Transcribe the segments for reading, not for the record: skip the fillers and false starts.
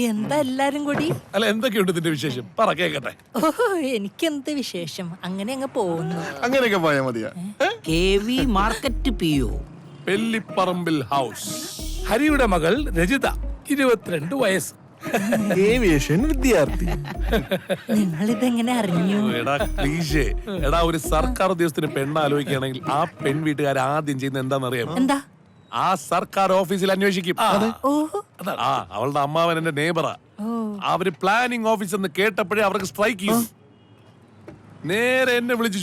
എന്താ എല്ലാരും കൂടി? അല്ല, എന്തൊക്കെയുണ്ട് ഇതിന്റെ വിശേഷം? പറ കേക്കട്ടെ. ഓഹോ, എനിക്കെന്ത് വിശേഷം, അങ്ങനെ അങ്ങ് പോകുന്നു. അങ്ങനെയൊക്കെ പോയാ മതിയാ. KV മാർക്കറ്റ് PO പെല്ലിപ്പറമ്പിൽ ഹൗസ്. ഹരിയുടെ മകൾ രജിത, 22 വയസ്സ്. ഏവിയേഷൻ വിദ്യാർത്ഥി. നിങ്ങൾ ഇതെങ്ങനെ അറിഞ്ഞു? എടാ, ഒരു സർക്കാർ ഉദ്യോഗസ്ഥന് പെണ്ണ് ആലോചിക്കുകയാണെങ്കിൽ ആ പെൺ വീട്ടുകാർ ആദ്യം ചെയ്യുന്ന എന്താണെന്നറിയാം? എന്താ? ആ സർക്കാർ ഓഫീസിൽ അന്വേഷിക്കും. അവളുടെ അമ്മാവൻ എന്റെ നെയ്ബറാ. അവര് പ്ലാനിംഗ് ഓഫീസ് എന്ന് കേട്ടപ്പോഴേ അവർക്ക് സ്ട്രൈക്ക് ചെയ്യും. നേരെ എന്നെ വിളിച്ചു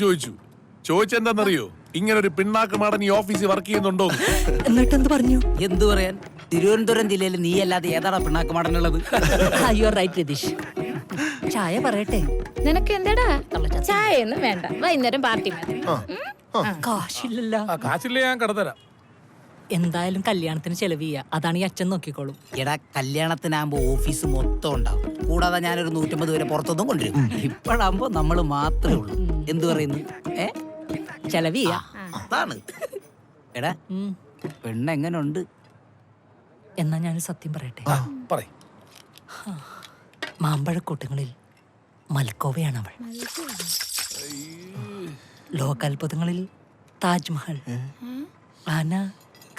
ചോദിച്ചെന്താന്നറിയോ? ഇങ്ങനെ ഒരു പിണ്ണാക്കുമാടൻ ഈ ഓഫീസിൽ വർക്ക് ചെയ്യുന്നുണ്ടോ? എന്നിട്ട് എന്ത് പറഞ്ഞു? എന്തു പറയാൻ, തിരുവനന്തപുരം ജില്ലയിൽ നീ അല്ലാതെ ഏതാണ് പിണ്ണാക്കുമാടനുള്ളത്? You are right Ratheesh. ചായ പറയട്ടെ? നിനക്ക് എന്താടാ ചായ ഒന്നും വേണ്ട, വൈകുന്നേരം പാർട്ടി മതി. കാശില്ലല്ലോ. കാശില്ല, ഞാൻ കടത്തരാം. എന്തായാലും കല്യാണത്തിന് ചെലവ് ചെയ്യാ, അതാണ് ഈ അച്ഛൻ നോക്കിക്കോളും. എടാ, കല്യാണത്തിനാകുമ്പോ ഓഫീസ് മൊത്തം ഉണ്ടാവും. കൂടാതെ ഞാനൊരു 150 പേരെ പുറത്തൊന്നും കൊണ്ടുവരും. ഇപ്പോഴാകുമ്പോ നമ്മള് മാത്രമേ ഉള്ളൂ. എന്തു പറയുന്നു? ചെലവ് ചെയ്യാ. അതാണ്. എടാ, പെണ്ണെങ്ങനുണ്ട്? എന്നാ ഞാൻ സത്യം പറയട്ടെ? മാമ്പഴക്കൂട്ടങ്ങളിൽ മൽക്കോവയാണ് അവൾ. ലോകാത്ഭുതങ്ങളിൽ താജ്മഹൽ, ആന,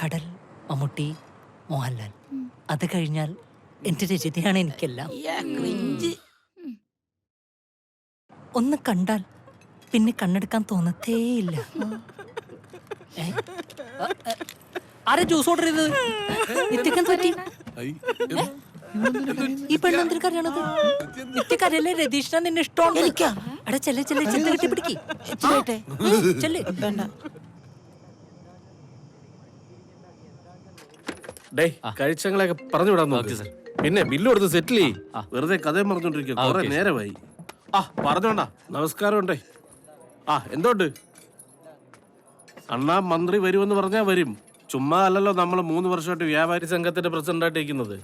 കടൽ, മമ്മൂട്ടി, മോഹൻലാൽ. അത് കഴിഞ്ഞാൽ എന്റെ രചിതയാണ് എനിക്കെല്ലാം. ഒന്ന് കണ്ടാൽ പിന്നെ കണ്ണെടുക്കാൻ തോന്നത്തേയില്ല. ആരെ ജ്യൂസ് ഓർഡർ ചെയ്തത്? നിത്യക്കെന്ത് പറ്റി? ഈ പെണ്ണെന്തിനു കരയണത്? നിത്യക്കരയല്ലേ? രതീഷിനെ നിന്നെ ഇഷ്ടമാണ്. എടാ, ചെല്ലെ ചെന്ന് കെട്ടി പിടിക്ക്. കഴിച്ചങ്ങളൊക്കെ പറഞ്ഞു വിടാൻ നോക്കി. പിന്നെ ബില്ല് കൊടുത്ത് സെറ്റിൽ ചെയ്യും. വെറുതെ കഥയും പറഞ്ഞോണ്ടിരിക്കും. കുറെ നേരമായി. പറഞ്ഞോണ്ടാ. നമസ്കാരം ഉണ്ടേ. എന്തോണ്ട്? അണ്ണാ മന്ത്രി വരുമെന്ന് പറഞ്ഞാ വരും. ചുമ്മാ അല്ലല്ലോ നമ്മൾ 3 വർഷമായിട്ട് വ്യാപാരി സംഘത്തിന്റെ പ്രസിഡന്റ് ആയിട്ട് ഇരിക്കുന്നത്.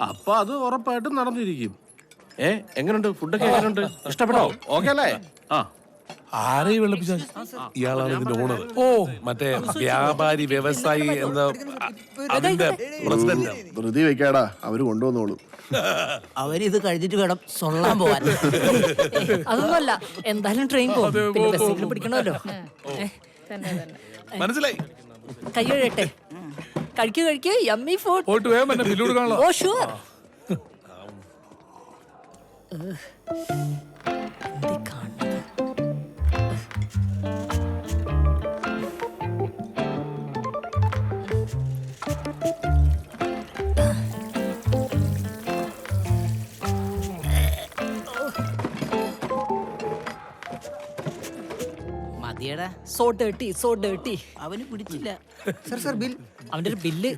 അപ്പൊ അത് ഉറപ്പായിട്ടും നടന്നിരിക്കും. എങ്ങനെയുണ്ട്? ഫുഡൊക്കെ എങ്ങനെയുണ്ട്? ഇഷ്ടപ്പെട്ടോ? ഓക്കെ അല്ലേ? ആരെയും വെള്ളപ്പിച്ച ഇയാളാണ് ഇതിന്റെ ഓണർ. മറ്റേ വ്യാപാരി വ്യവസായി എന്താ അതിന്റെ പ്രസിഡന്റ്. ധൃതി വെക്കാടാ, അവര് കൊണ്ടുവന്നോളൂ. അവരിത് കഴിഞ്ഞിട്ട് വേണം സൊള്ളാൻ പോവാൻ. അതൊന്നുമല്ല, എന്തായാലും ട്രെയിൻ പോകും, പിന്നെ ബസ്സിൽ പിടിക്കണമല്ലോ. മനസ്സിലായി. കൈ കഴിയട്ടെ. കഴിക്കൂ, യമ്മി ഫുഡ്. പോയിട്ട് വേഗം എന്നെ ബില്ല് കൊടുക്കാനുള്ള. Oh sure. So dirty. അവന് പിടിച്ചില്ല. അവന്റെ ഒരു ബില്ല്.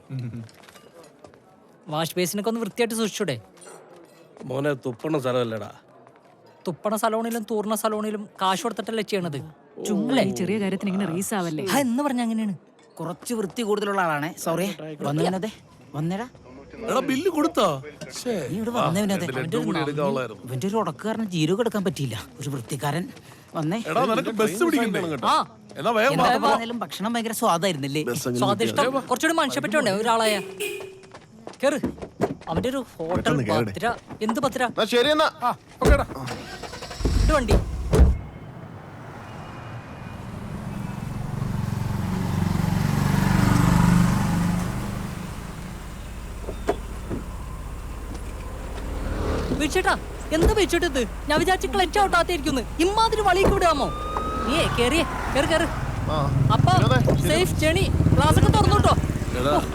വാഷ് ബേസിനൊക്കെ ഒന്ന് വൃത്തിയായിട്ട് സൂക്ഷിച്ചൂടെ? മോനെ, തുപ്പണ സ്ഥലമല്ലടാ. തുപ്പണ സലോണിലും തൂർണ സലോണിലും കാശ് കൊടുത്തിട്ടല്ലേ ചെയ്യണത്. ചുമ്മാ ചെറിയ കാര്യത്തിന് ഇങ്ങനെ റീസ് ആവല്ലേ എന്ന് പറഞ്ഞ അങ്ങനെയാണ്. കുറച്ച് വൃത്തി കൂടുതലുള്ള ആളാണേ. സോറി. വന്നേടാ. ബില്ല് കൊടുത്തോ? ഇവന്റെ ഒരു ഉടക്കുകാരന് ജീരകം എടുക്കാൻ പറ്റിയില്ല. ഒരു വൃത്തിക്കാരൻ വന്നേ. ഭക്ഷണം ഭയങ്കര സ്വാദായിരുന്നല്ലേ? സ്വാദിഷ്ടം കുറച്ചുകൂടി മനുഷ്യപ്പറ്റുണ്ടേ ഒരാളായ. കേറ്. അവന്റെ ഒരു ഹോട്ടൽ. എന്ത് പത്ര? വണ്ടി വീഴ്ചേട്ടാ. എന്താ വീഴ്ചേട്ടത്? ഞാൻ വിചാരിച്ച ക്ലച്ച് ഔട്ടാത്തിരിക്കുന്നു. ഇമ്മാതിരി വളിക്ക് വിടാമോ? നീ കേറ്. അപ്പൊ സേഫ് ജേണി. ക്ലാസ് ഒക്കെ തുറന്നുട്ടോ.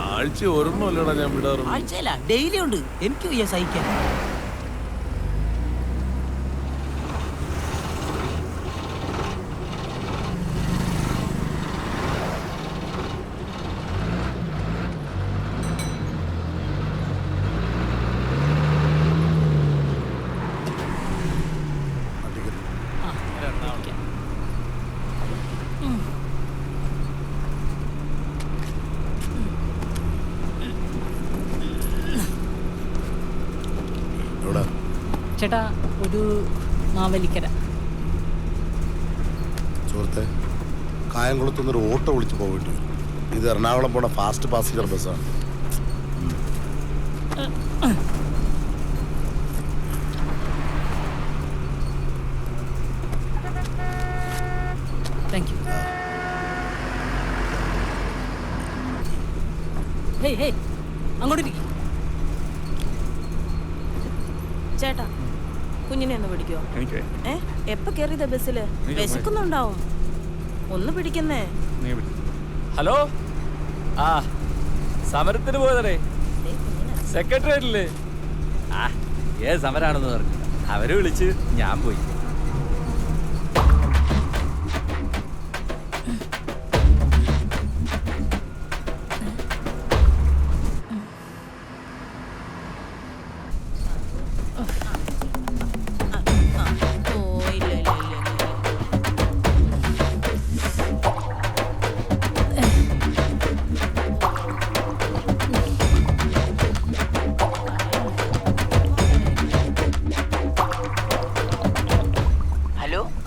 ആഴ്ച ഒരെണ്ണമല്ലടാ ഞാൻ വിടാറുണ്ട്. ആഴ്ചയല്ല, ഡെയിലി ഉണ്ട്. എനിക്ക് വയ്യ സഹിക്കാൻ. ചേട്ടാ, ഒരു മാവേലിക്കര. സുഹൃത്തെ, കായംകുളത്തുനിന്നൊരു ഓട്ടോ വിളിച്ച് പോകേണ്ടി വരും. ഇത് എറണാകുളം പോണ ഫാസ്റ്റ് പാസഞ്ചർ ബസ്സാണ്. Thank you. ഹേയ് ഹേയ് അങ്ങോട്ടിരിക്കും. ചേട്ടാ, കുഞ്ഞിനെ ഒന്ന് പിടിക്കോ? എപ്പ കേറിയതാ ബസ്സില്? വിശക്കുന്നുണ്ടാവും, ഒന്ന് പിടിക്കുന്നേ. ഹലോ, ആ സമരത്തിന് പോയതേ സെക്രട്ടേറിയറ്റില്ലേ? ആ സമരാണെന്ന് പറഞ്ഞു. അവര് വിളിച്ച് ഞാൻ പോയി.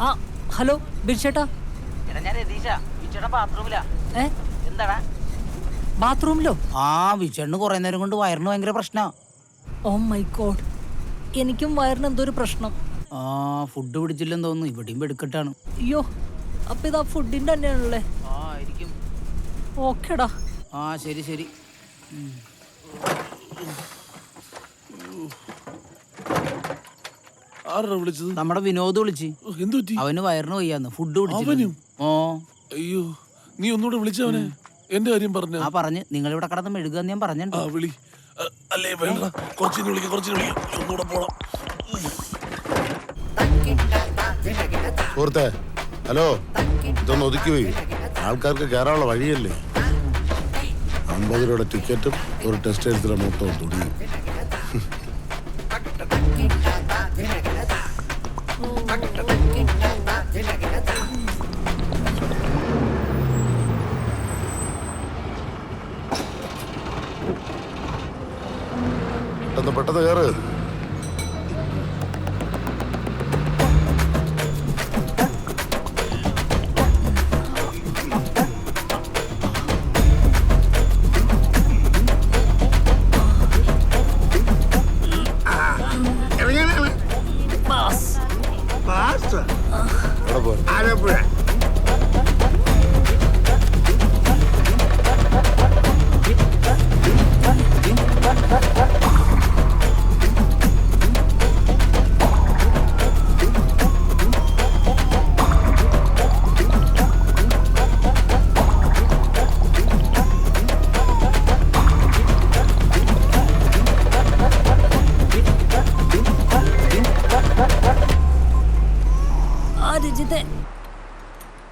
ആ ഹലോ ബിൻചേട്ടാ. ഏ ബാത്റൂമിലോ? ആ വിചേട്ടന് കുറെ നേരം കൊണ്ട് വയറിന് ഭയങ്കര പ്രശ്നാ. ഓ മൈ ഗോഡ്, എനിക്കും വയറിന് എന്തോ ഒരു പ്രശ്നം. ആ ഫുഡ് പിടിച്ചില്ലെന്ന് തോന്നുന്നു. ഇവിടെയും എടുക്കട്ടാണ്. അയ്യോ, അപ്പൊ ഇതാ ഫുഡിന്റെ തന്നെയാണല്ലേ? ആ ആയിരിക്കും. ഓക്കേടാ. ആ ശരി ശരി. ആരാ വിളിച്ചത്? നമ്മുടെ വിനോദ് വിളിച്ച്. എന്തു പറ്റി? അവന് വയറിന് വയ്യാന്ന്. ഫുഡ് അവനും? പിടിച്ചു. ഓ അയ്യോ, നീ ഒന്നുകൂടെ വിളിച്ചവനെ. എന്റെ കാര്യം പറഞ്ഞ ആ പറഞ്ഞ് നിങ്ങൾ ഇവിടെ കിടന്ന് മെഴുകാന്ന് ഞാൻ പറഞ്ഞിട്ടുണ്ട്. വിളി. അല്ലേ വേണ്ട, കുറച്ചിന് വിളിക്കാം, ഒന്നുകൂടെ പോണം. സുഹൃത്തെ, ഹലോ, ഇതൊന്ന് ഒതുക്കി പോയി. ആൾക്കാർക്ക് കയറാനുള്ള വഴിയല്ലേ. 50 രൂപയുടെ ടിക്കറ്റും ഒരു ടെസ്റ്റ് എഴുത്തിലെ മൊത്തം തുടിയും. പെട്ടെന്ന് കയറ്. ആലപ്പുഴ.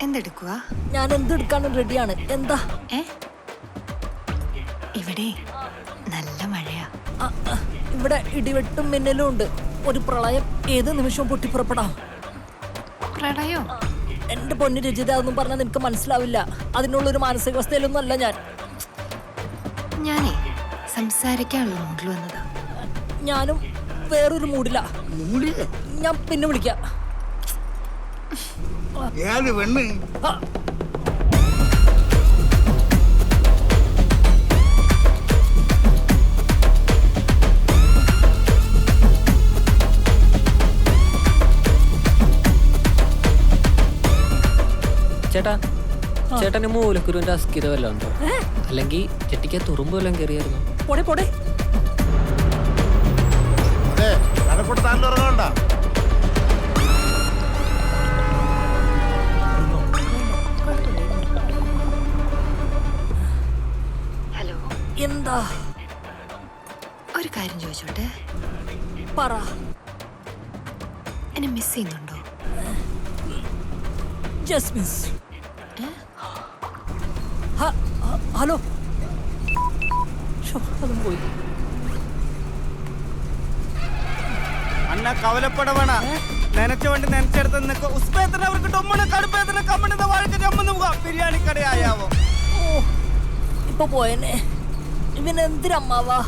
എന്തെടുക്കുക? ഞാൻ എന്തെടുക്കാനും റെഡിയാണ്. എന്താ? ഇവിടെ നല്ല മഴയാ. ഇവിടെ ഇടിവെട്ടും മിന്നലും ഉണ്ട്. ഒരു പ്രളയം ഏത് നിമിഷവും പൊട്ടിപ്പുറപ്പെടാം. പ്രളയോ? എന്റെ പൊന്നു രചിത, അതൊന്നും പറഞ്ഞാൽ നിനക്ക് മനസ്സിലാവില്ല. അതിനുള്ളൊരു മാനസികാവസ്ഥയിലൊന്നും അല്ല ഞാൻ. ഞാനേ സംസാരിക്കാനുള്ള മൂഡിൽ വന്നതാ. ഞാനും വേറൊരു മൂഡിലാ. ഞാൻ പിന്നെ വിളിക്കാം. ചേട്ടാ, ചേട്ടന് മൂലക്കുരുവിന്റെ അസ്ഥിര വല്ലതും ഉണ്ടോ? അല്ലെങ്കിൽ ചെട്ടിക്ക് തുറുമ്പ് വല്ലതും കയറിയായിരുന്നു? പോടെ പോടെ. ഹലോ, എന്താ? ഒരു കാര്യം ചോദിച്ചോട്ടെ? പറ. എന്നെ മിസ് ചെയ്യുന്നുണ്ടോ? Just miss. ഹലോ. അതും പോയി. അണ്ണ കവലപ്പട വേണ നനച്ച വണ്ടി നനച്ചെടുത്ത് നിൽക്കുക. ഉസ്പേത്ര അവർക്ക് ഡൊമ്മണ് കടുപ്പേത്ര കമ്മണിത വാഴക്ക് ചമ്മന്ന് പോകാം. ബിരിയാണി കടയാവോ? ഓ, ഇപ്പൊ പോയനെ. ഇവനെന്തിരമ്മാവാ?